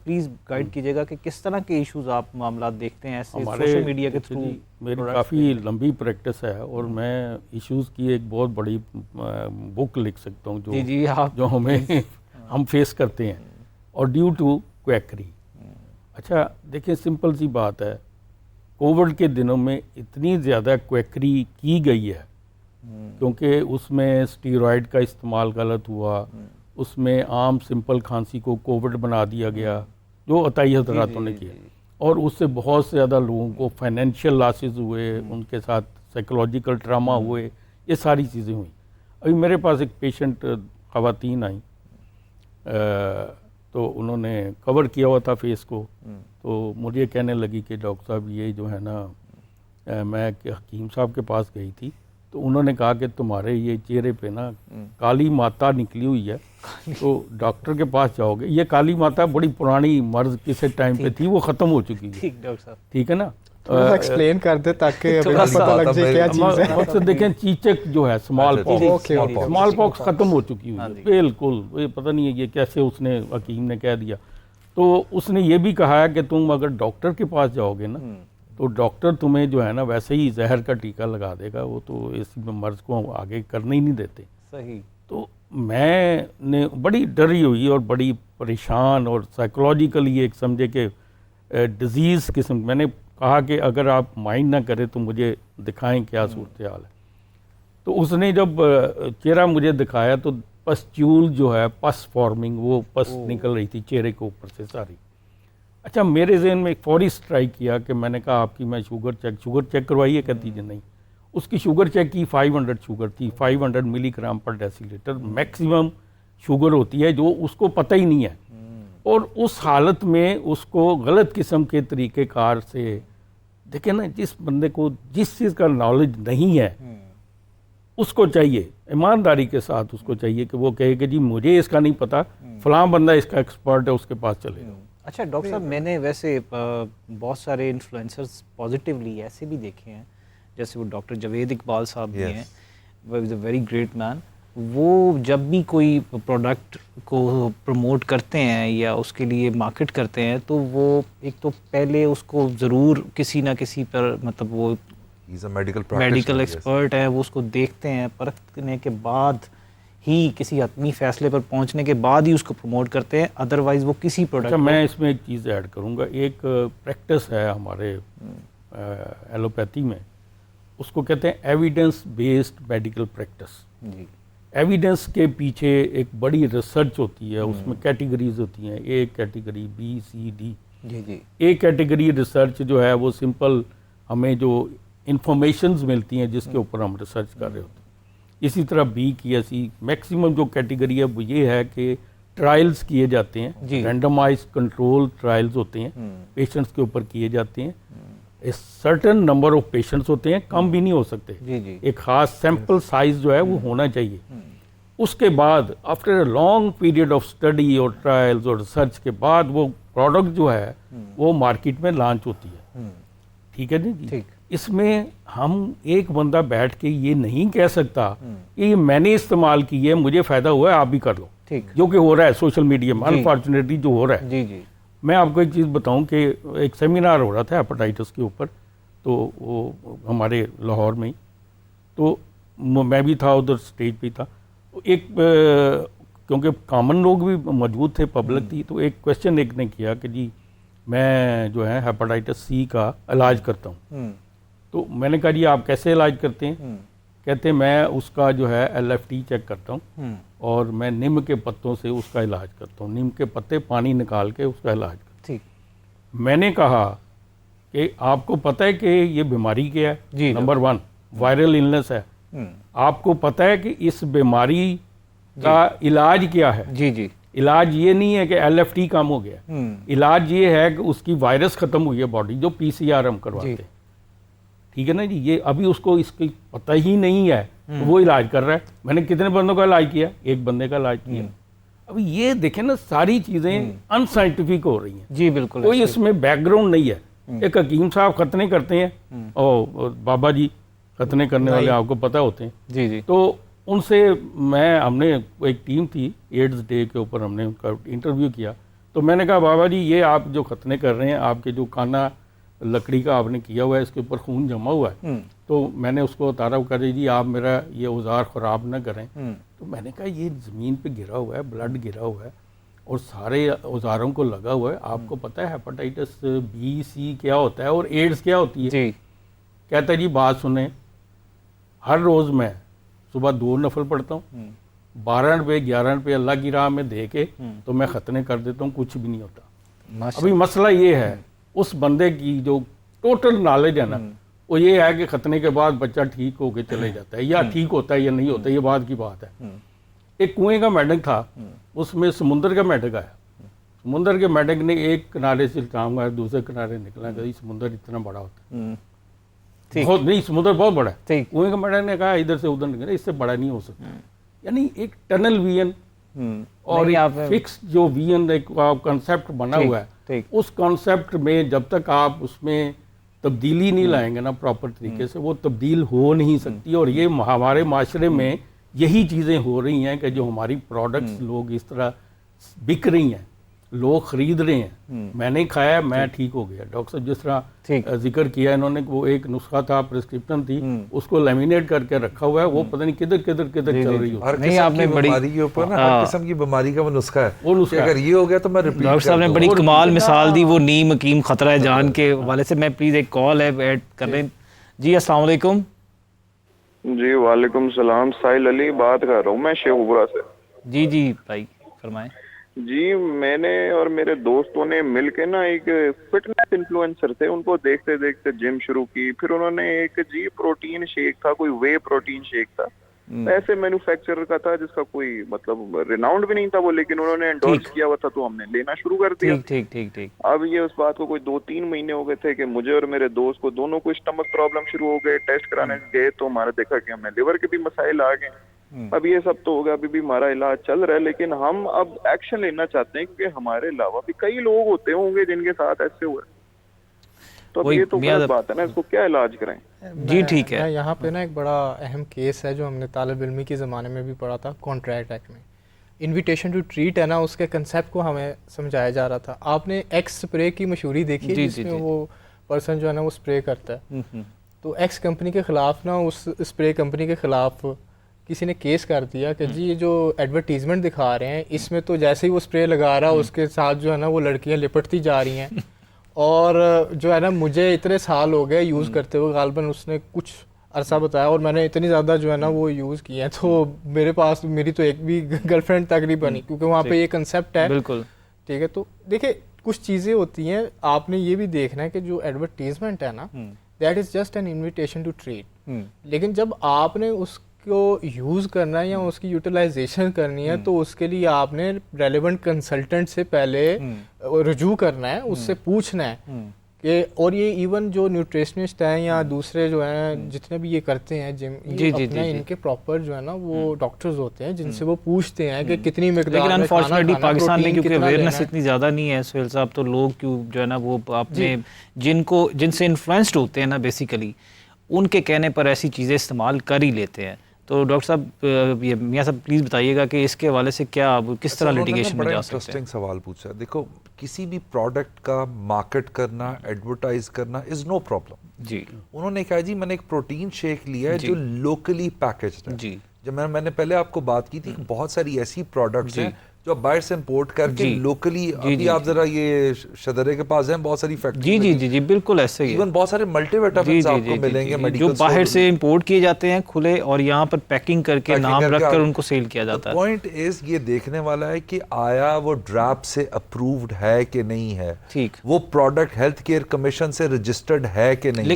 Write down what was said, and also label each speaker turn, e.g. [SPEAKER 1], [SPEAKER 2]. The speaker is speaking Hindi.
[SPEAKER 1] प्लीज़ गाइड कीजिएगा कि किस तरह के इश्यूज आप मामला देखते हैं ऐसे
[SPEAKER 2] हमारे
[SPEAKER 1] सोशल मीडिया के थ्रू।
[SPEAKER 2] मेरी काफ़ी लंबी प्रैक्टिस है और मैं इश्यूज़ की एक बहुत बड़ी बुक लिख सकता हूँ
[SPEAKER 1] जी जी आप
[SPEAKER 2] जो हमें हम फेस करते हैं और ड्यू टू क्वैकरी। अच्छा देखिए, सिंपल सी बात है, कोविड के दिनों में इतनी ज़्यादा क्वैकरी की गई है क्योंकि उसमें स्टीरॉयड का इस्तेमाल गलत हुआ, उसमें आम सिंपल खांसी को कोविड बना दिया गया जो अताई हजरातों ने किया, और उससे बहुत से ज़्यादा लोगों को फाइनेंशियल लॉसेस हुए, उनके साथ साइकोलॉजिकल ट्रामा हुए, ये सारी चीज़ें हुई। अभी मेरे पास एक पेशेंट ख़वातीन आई, तो उन्होंने कवर किया हुआ था फेस को, तो मुझे कहने लगी कि डॉक्टर साहब ये जो है ना, मैं हकीम साहब के पास गई थी तो उन्होंने कहा कि तुम्हारे ये चेहरे पे ना काली माता निकली हुई है, तो डॉक्टर के पास जाओगे। ये काली माता बड़ी पुरानी मर्ज किसी टाइम पे थी, वो ख़त्म हो चुकी है।
[SPEAKER 1] ठीक डॉक्टर साहब,
[SPEAKER 2] ठीक है ना,
[SPEAKER 3] एक्सप्लेन कर दे ताकि पता लग जाए क्या चीज़ है।
[SPEAKER 2] मकसद देखें, चीचक जो है स्मॉल पॉक्स ख़त्म हो चुकी हुई है बिल्कुल। ये पता नहीं है ये कैसे उसने हकीम ने कह दिया। तो उसने ये भी कहा है कि तुम अगर डॉक्टर के पास जाओगे ना तो डॉक्टर तुम्हें जो है ना वैसे ही जहर का टीका लगा देगा, वो तो इस मर्ज़ को आगे करने ही नहीं देते।
[SPEAKER 1] सही।
[SPEAKER 2] तो मैंने बड़ी डरी हुई और बड़ी परेशान और साइकोलॉजिकली एक समझे कि डिज़ीज़ किस्म, मैंने कहा कि अगर आप माइंड ना करें तो मुझे दिखाएं क्या सूरत हाल है। तो उसने जब चेहरा मुझे दिखाया तो पस्ट्यूल जो है, पस फॉर्मिंग, वो पस निकल रही थी चेहरे के ऊपर से सारी। अच्छा, मेरे जहन में एक फौरी स्ट्राइक किया कि मैंने कहा आपकी मैं शुगर चेक करवाइए। कहती जी नहीं। उसकी शुगर चेक की, 500 शुगर थी, 500 मिलीग्राम पर डेसीलीटर मैक्सिमम शुगर होती है, जो उसको पता ही नहीं है। और उस हालत में उसको गलत किस्म के तरीक़ेकार से, देखें ना, जिस बंदे को जिस चीज़ का नॉलेज नहीं है उसको चाहिए ईमानदारी के साथ, उसको चाहिए कि वो कहे कि जी मुझे इसका नहीं पता, फलां बंदा इसका एक्सपर्ट है, उसके पास चले जाओ।
[SPEAKER 1] अच्छा डॉक्टर साहब, मैंने वैसे बहुत सारे इन्फ्लुएंसर्स पॉजिटिवली ऐसे भी देखे हैं, जैसे वो डॉक्टर जावेद इकबाल साहब भी हैं, वो is a very great man. वो जब भी कोई प्रोडक्ट को प्रमोट करते हैं या उसके लिए मार्केट करते हैं तो वो एक तो पहले उसको ज़रूर किसी ना किसी पर, मतलब वो मेडिकल एक्सपर्ट है, वो उसको देखते हैं, परखने के बाद ही किसी हतमी फैसले पर पहुंचने के बाद ही उसको प्रमोट करते हैं, अदरवाइज वो किसी प्रोडक्ट।
[SPEAKER 2] अच्छा, मैं इसमें एक चीज़ ऐड करूंगा। एक प्रैक्टिस है हमारे एलोपैथी में, उसको कहते हैं एविडेंस बेस्ड मेडिकल प्रैक्टिस। जी। एविडेंस के पीछे एक बड़ी रिसर्च होती है, उसमें कैटेगरीज होती हैं, A category, B, C, D.
[SPEAKER 1] जी जी।
[SPEAKER 2] ए कैटेगरी रिसर्च जो है वो सिंपल हमें जो इंफॉर्मेशंस मिलती हैं जिसके ऊपर हम रिसर्च कर रहे होते हैं। इसी तरह बी की ऐसी मैक्सिमम जो कैटेगरी है वो ये है कि ट्रायल्स किए जाते हैं, रैंडमाइज कंट्रोल ट्रायल्स होते हैं, पेशेंट्स के ऊपर किए जाते हैं। सर्टेन नंबर ऑफ पेशेंट्स होते हैं, कम भी नहीं हो सकते।
[SPEAKER 1] जी जी।
[SPEAKER 2] एक खास सैंपल साइज जो है वो होना चाहिए। उसके बाद after a long period of study और ट्रायल्स और रिसर्च के बाद वो प्रोडक्ट जो है वो मार्केट में लॉन्च होती है। ठीक है जी। ठीक। इसमें हम एक बंदा बैठ के ये नहीं कह सकता कि ये मैंने इस्तेमाल की है, मुझे फ़ायदा हुआ है, आप भी कर लो। ठीक। जो कि हो रहा है सोशल मीडिया में, अनफॉर्चुनेटली जो हो रहा है। जी जी। मैं आपको एक चीज़ बताऊं कि एक सेमिनार हो रहा था हेपेटाइटिस के ऊपर, तो वो हमारे लाहौर में ही, तो मैं भी था उधर, स्टेज पे था। एक क्योंकि कॉमन लोग भी मौजूद थे, पब्लिक थी, तो एक क्वेश्चन एक ने किया कि जी मैं जो है हेपेटाइटिस सी का इलाज करता हूँ। तो मैंने कहा जी आप कैसे इलाज करते हैं? कहते मैं उसका जो है LFT चेक करता हूँ और मैं नीम के पत्तों से उसका इलाज करता हूँ, नीम के पत्ते पानी निकाल के उसका इलाज करता हूँ। ठीक। मैंने कहा कि आपको पता है कि ये बीमारी क्या है? जी। नंबर 1 वायरल इलनेस है। आपको पता है कि इस बीमारी का इलाज क्या है? जी जी। इलाज ये नहीं है कि LFT कम हो गया, इलाज ये है कि उसकी वायरस खत्म हुई है बॉडी, जो PCR हम करवाते हैं। ठीक है ना जी। ये अभी उसको इसकी पता ही नहीं है, तो वो इलाज कर रहा है। मैंने कितने बंदों का इलाज किया? एक बंदे का इलाज किया। अभी ये देखें ना, सारी चीज़ें अनसाइंटिफिक हो रही हैं। जी बिल्कुल। कोई इसमें बैकग्राउंड नहीं है। एक हकीम साहब खतने करते हैं और बाबा जी खतने करने वाले आपको पता होते हैं। जी जी। तो उनसे हमने एक टीम थी, एड्स डे के ऊपर हमने उनका इंटरव्यू किया। तो मैंने कहा बाबा जी ये आप जो खतने कर रहे हैं, आपके जो खाना लकड़ी का आपने किया हुआ है, इसके ऊपर खून जमा हुआ है। तो मैंने उसको उतारा, कहा जी आप मेरा ये औजार ख़राब ना करें। तो मैंने कहा ये ज़मीन पे गिरा हुआ है, ब्लड गिरा हुआ है और सारे औजारों को लगा हुआ है। आपको पता है हेपेटाइटिस बी सी क्या होता है और एड्स क्या होती है?
[SPEAKER 1] जी।
[SPEAKER 2] कहता है जी बात सुने, हर रोज़ मैं सुबह 2 नफल पढ़ता हूँ, 12 रुपये 11 रुपये अल्लाह की राह में दे के तो मैं खतने कर देता हूँ, कुछ भी नहीं होता। अभी मसला ये है उस बंदे की जो टोटल नॉलेज है ना, वो ये है कि खतने के बाद बच्चा ठीक होके चले जाता है, या ठीक होता है या नहीं होता, ये बात की बात है। एक कुएं का मेंढक था, उसमें समुंदर का मेंढक आया। समुंदर के मेंढक ने एक किनारे से काम आया, दूसरे किनारे निकला, कभी समुंदर इतना बड़ा होता है, बहुत नहीं, समुद्र बहुत बड़ा है। कुएं का मेंढक ने कहा इधर से उधर निकला, इससे बड़ा नहीं हो सकता। यानी एक टनल विजन और फिक्स जो विजन एक कॉन्सेप्ट बना हुआ है, उस कॉन्सेप्ट में जब तक आप उसमें तब्दीली नहीं लाएंगे ना प्रॉपर तरीके से, वो तब्दील हो नहीं सकती। और ये हमारे माशरे में यही चीज़ें हो रही हैं कि जो हमारी प्रोडक्ट्स लोग इस तरह बिक रही हैं, लोग खरीद रहे हैं। मैंने खाया, मैं ठीक हो गया। डॉक्टर साहब जिस तरह जिक्र किया इन्होंने, वो एक नुस्खा था, प्रिस्क्रिप्शन थी, उसको लेमिनेट करके रखा हुआ है, वो पता नहीं किधर किधर किधर चल रही हो।
[SPEAKER 4] हर किस्म की बीमारी के ऊपर ना, हर किस्म की बीमारी का वो नुस्खा है, वो नुस्खा अगर ये हो गया तो मैं रिपीट।
[SPEAKER 1] डॉक्टर साहब ने बड़ी कमाल मिसाल दी, वो नीम हकीम खतरा है जान के हवाले से। मैं प्लीज एक कॉल है ऐड कर लें जी। अस्सलाम वालेकुम।
[SPEAKER 5] जी वालेकुम सलाम, साहिल अली बात कर रहा हूँ मैं शेखपुरा से।
[SPEAKER 1] जी जी भाई फरमाएं।
[SPEAKER 5] जी मैंने और मेरे दोस्तों ने मिलके ना एक फिटनेस इन्फ्लुएंसर थे, उनको देखते देखते जिम शुरू की। फिर उन्होंने एक जी प्रोटीन शेक था, कोई वे प्रोटीन शेक था, ऐसे मैन्युफैक्चरर का था जिसका कोई मतलब रिनाउंड भी नहीं था वो, लेकिन उन्होंने एंडोर्स किया हुआ था तो हमने लेना शुरू कर दिया।
[SPEAKER 1] ठीक।
[SPEAKER 5] अब ये उस बात को कोई 2-3 महीने हो गए थे कि मुझे और मेरे दोस्त को दोनों को स्टमक प्रॉब्लम शुरू हो गए। टेस्ट कराने गए तो हमारा देखा कि हमें लिवर के भी मसाइल आ गए। अब ये सब तो होगा, अभी भी हमारा इलाज चल रहा है, लेकिन हम अब एक्शन लेना चाहते हैं क्योंकि हमारे अलावा भी कई लोग होते होंगे जिनके साथ ऐसे हुए। तो अब ये तो गलत बात है ना, इसको क्या इलाज करें?
[SPEAKER 1] जी ठीक है।
[SPEAKER 3] यहाँ पे ना एक बड़ा अहम केस है जो हमने तालिब इल्मी के ज़माने में भी पढ़ा था, कॉन्ट्रैक्ट एक्ट में इनविटेशन टू ट्रीट है ना, उसके कंसेप्ट को हमें समझाया जा रहा था। आपने एक्स स्प्रे की मशहूरी देखी, जिसमें वो पर्सन जो है ना वो स्प्रे करता है, तो एक्स कंपनी के ख़िलाफ़ ना, उस स्प्रे कंपनी के ख़िलाफ़ किसी ने केस कर दिया कि जी ये जो एडवर्टीज़मेंट दिखा रहे हैं, इसमें तो जैसे ही वो स्प्रे लगा रहा है उसके साथ जो है ना वो लड़कियां लिपटती जा रही हैं। और जो है ना मुझे इतने साल हो गए यूज़ करते हुए, गालबन उसने कुछ अरसा बताया और मैंने इतनी ज़्यादा जो है ना वो यूज़ किया है, तो मेरे पास मेरी तो एक भी गर्लफ्रेंड तक नहीं बनी, क्योंकि वहाँ पे ये कंसेप्ट है।
[SPEAKER 1] बिल्कुल
[SPEAKER 3] ठीक है। तो देखिए कुछ चीज़ें होती हैं, आपने ये भी देखना है कि जो एडवर्टीज़मेंट है ना, that is just an invitation to treat. लेकिन जब आपने उसको यूज़ करना है या उसकी यूटिलाइजेशन करनी है, तो उसके लिए आपने रेलेवेंट कंसल्टेंट से पहले रुजू करना है, उससे पूछना है कि, और ये इवन जो न्यूट्रिशनिस्ट हैं या दूसरे जो हैं जितने भी ये करते हैं जिम, इनके प्रॉपर जो है ना वो डॉक्टर्स होते हैं जिनसे वो पूछते हैं कि कितनी मिकदार।
[SPEAKER 1] लेकिन अनफॉर्चुनेटली पाकिस्तान में क्योंकि अवेयरनेस इतनी ज़्यादा नहीं है सुहेल साहब, तो लोग क्यों जो है ना वो अपने जिनसे इन्फ्लुएंस्ड होते हैं ना बेसिकली, उनके कहने पर ऐसी चीज़ें इस्तेमाल कर ही लेते हैं। तो डॉक्टर साहब, ये मियां साहब प्लीज़ बताइएगा कि इसके हवाले से क्या किस तरह लिटिगेशन में जा सकते हैं?
[SPEAKER 4] इंटरेस्टिंग सवाल पूछा। देखो, किसी भी प्रोडक्ट का मार्केट करना, एडवर्टाइज करना इज़ नो प्रॉब्लम
[SPEAKER 1] जी।
[SPEAKER 4] उन्होंने कहा जी मैंने एक प्रोटीन शेक लिया है जो लोकली पैकेज्ड है
[SPEAKER 1] जी।
[SPEAKER 4] जब मैंने पहले आपको बात की थी कि बहुत सारी ऐसी प्रोडक्ट्स हैं जो बाहर से इंपोर्ट करके लोकली, अभी आप जरा ये शदरे के पास हैं बहुत सारी फैक्ट्री।
[SPEAKER 1] जी बिल्कुल ऐसे ही।
[SPEAKER 4] इवन बहुत सारे मल्टीविटामिन्स आपको मिलेंगे मेडिकल
[SPEAKER 1] जो बाहर से इंपोर्ट किए जाते हैं खुले, और यहाँ पर पैकिंग करके नाम रखकर उनको सेल किया जाता है।
[SPEAKER 4] पॉइंट इज ये देखने वाला है कि आया वो ड्रैप से अप्रूव्ड है कि नहीं है,
[SPEAKER 1] ठीक,
[SPEAKER 4] वो प्रोडक्ट हेल्थ केयर कमीशन से रजिस्टर्ड है कि नहीं है।